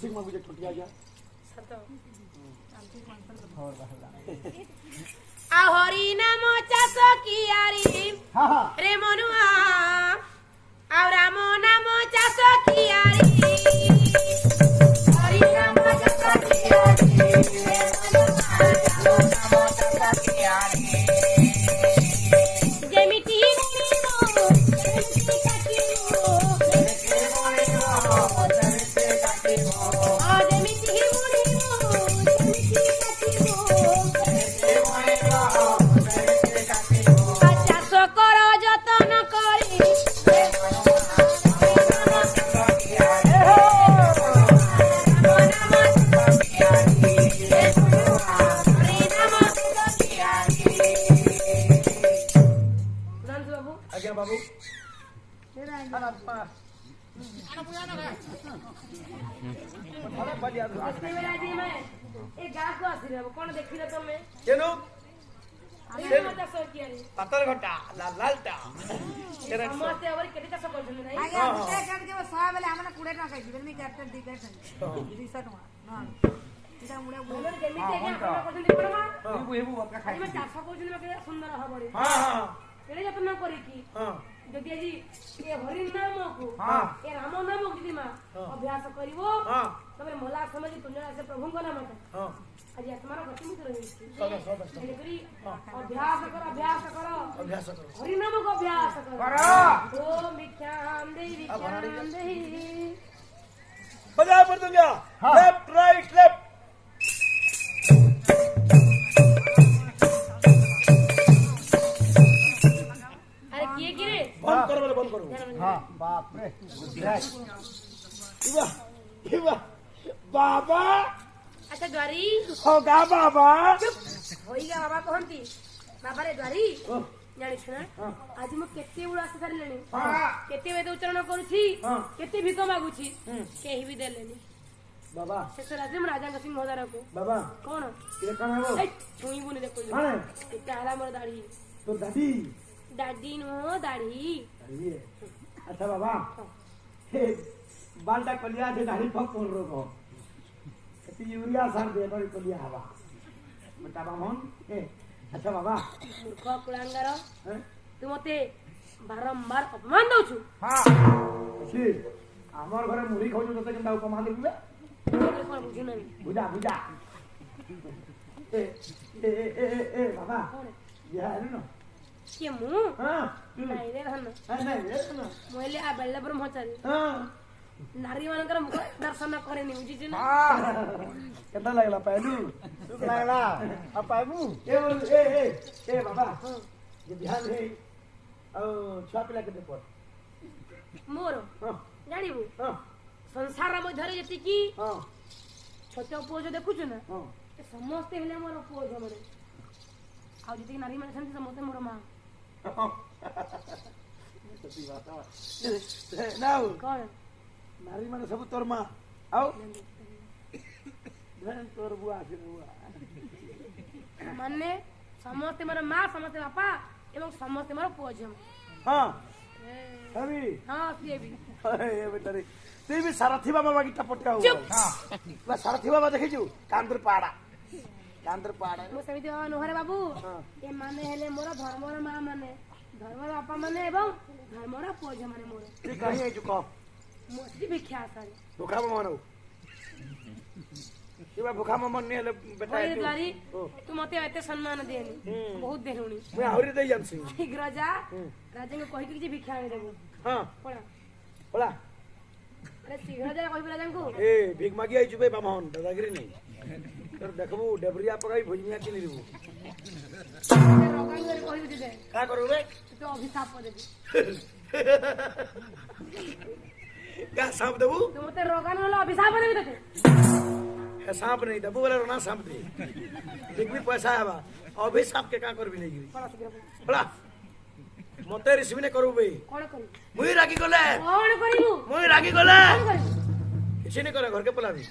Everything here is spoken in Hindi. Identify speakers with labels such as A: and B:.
A: खुशी में मुझे छुट्टिया जा
B: हरि नाम चाष कियारी रे मनुआ आ राम नाम चाष कियारी हरि नाम चाष कियारी रे मनुआ जेमिति
A: बाबू
B: कौन देखी तुम्हें
A: पतर घटा लाल लालटा
B: समस्ते और केते चाष करछन नै
C: आगे गुटे काट के 100 बेले हमने 20 टका दिबे मी कैप्टन दी कैप्टन 200 टका ना इटा मुडे
B: बोलो जेमिते के आपण करछन दिपरमा
A: हेबु आपका खाई
B: मैं चाष करछन के सुंदर हबड़ी
A: हां हां
B: केले जतन करी की
A: हां
B: जदि आज ए हरि नाम को ए राम नाम को यदि मां अभ्यास करिवो तबे मला समझ तुने से प्रभु को नाम हां आज तुम्हारा गति में रही करी अभ्यास करो हरि नाम को अभ्यास करो ओम विख्याम देवी
A: बजा पर दूंगा लेफ्ट राइट लेफ्ट
B: अरे किए गिरे
A: बंद करो हां बाप रे इवा बाबा
B: अच्छा द्वारी
A: होगा बाबा
B: होइगा बाबा कहंती बाबा रे द्वारी जानि छना आज म केते उड़ आसे करलेनी केते वेद उच्चारण करूछी केते भिक मागुछी केही भी देलेनी
A: बाबा
B: शेष रात्रि में राजा सिंह महोदय को
A: बाबा
B: कौन
A: ये कौन है वो
B: छुई बुने देखो
A: हां
B: इतना आला मोर दाढ़ी
A: तो दादी
B: दाढ़ी नो दाढ़ी
A: दाढ़ी अच्छा बाबा हे बालटा कलिया से दाढ़ी पक कोन रोको ती यूरिया सार दे बड़ी कलिया हवा बेटा बामन ए अच्छा बाबा
B: मूर्ख कुलांगार तू मते बारंबार अपमान दउछु
A: हां छी हमर घरे मुड़ी खाउ तते केनता उपमान देबे
B: कोन बुझु नै
A: बुझा ए बाबा ये है न
B: के मु
A: हां
B: नहीं रे हन
A: नहीं रे ना
B: मोइले आ बेल्ला ब्रह्मचारी
A: हां
B: नारी मानकर मुख दर्शन करे नि बुझी ना
A: केता लागला पायलू सुख लागला आ पायबू ए बाबा ये ध्यान है छुआ पिला के देखो
B: मोर जानिबू संसार मध्यरे जति की छोट पुओ देखु छु ना समस्त हेले मोर पुओ हमरे आ जति नारी माने छन समस्त मोर मां
A: नाउ
B: कौन
A: नारी माने सब तोर मां आओ धन तोर बुआ से बुआ
B: माने समस्त मोर मां समस्त बापा एवं समस्त मोर पुओ हम
A: हां अभी
B: हां से भी
A: ए बेटा रे तू भी सारथी बाबा की टपटिया हो हां बस सारथी बाबा देखि छु कांदर पाड़ा
B: मो समिति बाबा नोहरे बाबू ए माने हेले मोर धर्मर मां माने धर्मर बापा माने एवं धर्मर पुओ माने मोर
A: तू कहि आइ छु को
B: मोसी भिक्षा सारी
A: भूखा मानो इबा भूखा मन ने बेटा
B: ओए द्वारी तू मते एते सम्मान देनी बहुत देहुनी
A: मैं आउरी दे जानसी
B: शीघ्र जा राजा को कहि कि भिक्षा आनि देबो
A: हां पड़ा
B: अरे शीघ्र जा कहि राजा को
A: ए भीख मागी आई जुबे बामन दादागिरी नहीं तर देखबू डेबरिया पकाई भुजिया किनि देबू
B: रोगान करे कहि दे
A: का करू रे
B: तो अभिशाप देबी
A: क्या सांप देबू
B: तू मते रोगान वाला अभिशाप देबी तते
A: है सांप नहीं देबू वाला रोना सांप दे देख भी पैसा आबा अभिशाप के का करबी नहीं गिरी बड़ा मते रिसीव ने करू बे
B: कोन करी
A: मुई रागी गले
B: कोन करिबू
A: मुई रागी गले
B: कोन करी
A: किसी ने करे घर के पलाबी